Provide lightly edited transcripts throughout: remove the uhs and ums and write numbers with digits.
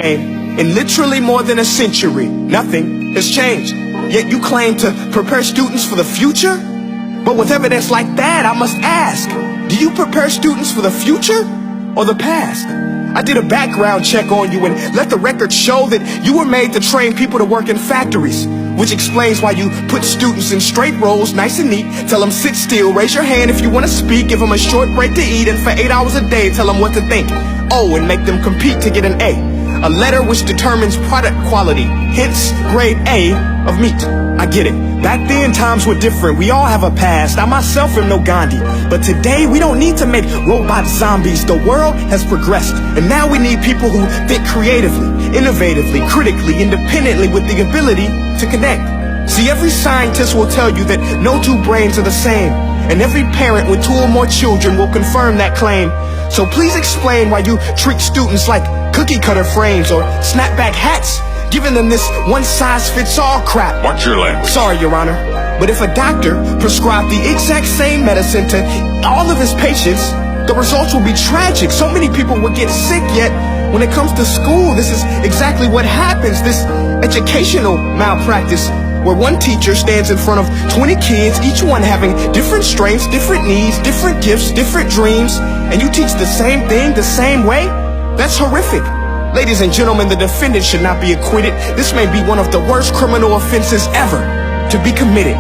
In literally more than a century, nothing has changed. Yet you claim to prepare students for the future? But with evidence like that, I must ask, do you prepare students for the future or the past? I did a background check on you and let the record show that you were made to train people to work in factories, which explains why you put students in straight rows, nice and neat, tell them sit still, raise your hand if you want to speak, give them a short break to eat, and for 8 hours a day tell them what to think. Oh, and make them compete to get an A letter which determines product quality, hence grade A of meat. I get it. Back then, times were different. We all have a past. I myself am no Gandhi. But today, we don't need to make robot zombies. The world has progressed. And now we need people who think creatively, innovatively, critically, independently, with the ability to connect. See, every scientist will tell you that no two brains are the same. And every parent with 2 or more children will confirm that claim. So please explain why you treat students like cookie cutter frames or snapback hats, giving them this one-size-fits-all crap. Watch your language. Sorry, Your Honor, but if a doctor prescribed the exact same medicine to all of his patients, the results will be tragic. So many people will get sick, yet when it comes to school, this is exactly what happens. This educational malpractice, where one teacher stands in front of 20 kids, each one having different strengths, different needs, different gifts, different dreams, and you teach the same thing the same way? That's horrific. Ladies and gentlemen, the defendant should not be acquitted. This may be one of the worst criminal offenses ever to be committed.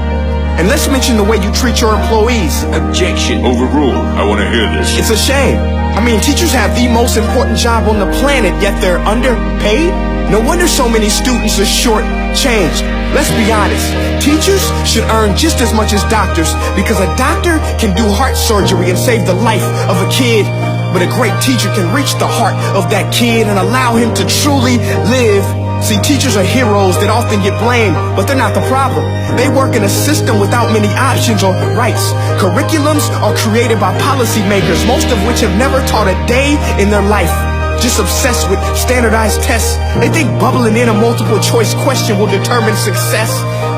And let's mention the way you treat your employees. Objection. Overruled. I want to hear this. It's a shame. I mean, teachers have the most important job on the planet, yet they're underpaid? No wonder so many students are short-changed. Let's be honest, teachers should earn just as much as doctors, because a doctor can do heart surgery and save the life of a kid, but a great teacher can reach the heart of that kid and allow him to truly live. See, teachers are heroes that often get blamed, but they're not the problem. They work in a system without many options or rights. Curriculums are created by policymakers, most of which have never taught a day in their life. Just obsessed with standardized tests. They think bubbling in a multiple choice question will determine success.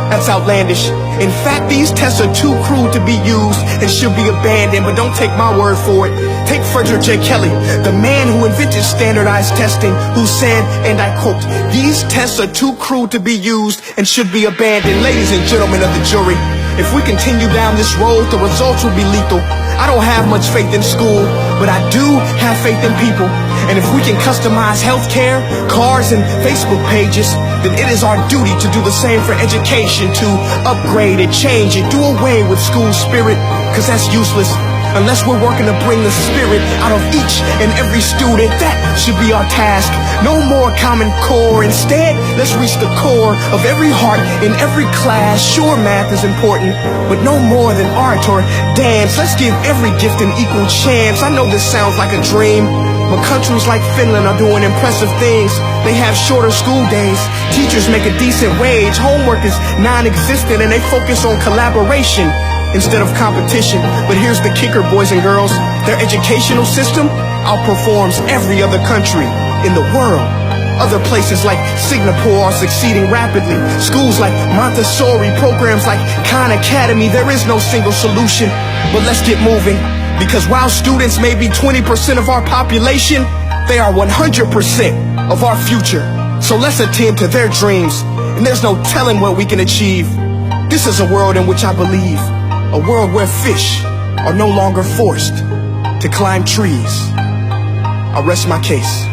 That's outlandish. In fact, these tests are too cruel to be used and should be abandoned, but don't take my word for it. Take Frederick J. Kelly, the man who invented standardized testing, who said, and I quote, "These tests are too cruel to be used and should be abandoned." Ladies and gentlemen of the jury, if we continue down this road, the results will be lethal. I don't have much faith in school, but I do have faith in people. And if we can customize healthcare, cars, and Facebook pages, then it is our duty to do the same for education, to upgrade it, change it, do away with school spirit, because that's useless. Unless we're working to bring the spirit out of each and every student, that should be our task. No more Common Core. Instead, let's reach the core of every heart in every class. Sure, math is important, but no more than art or dance. Let's give every gift an equal chance. I know this sounds like a dream, but countries like Finland are doing impressive things. They have shorter school days. Teachers make a decent wage. Homework is non-existent, and they focus on collaboration instead of competition. But here's the kicker, boys and girls. Their educational system outperforms every other country in the world. Other places like Singapore are succeeding rapidly. Schools like Montessori, programs like Khan Academy, there is no single solution. But let's get moving, because while students may be 20% of our population, they are 100% of our future. So let's attend to their dreams, and there's no telling what we can achieve. This is a world in which I believe. A world where fish are no longer forced to climb trees. I rest my case.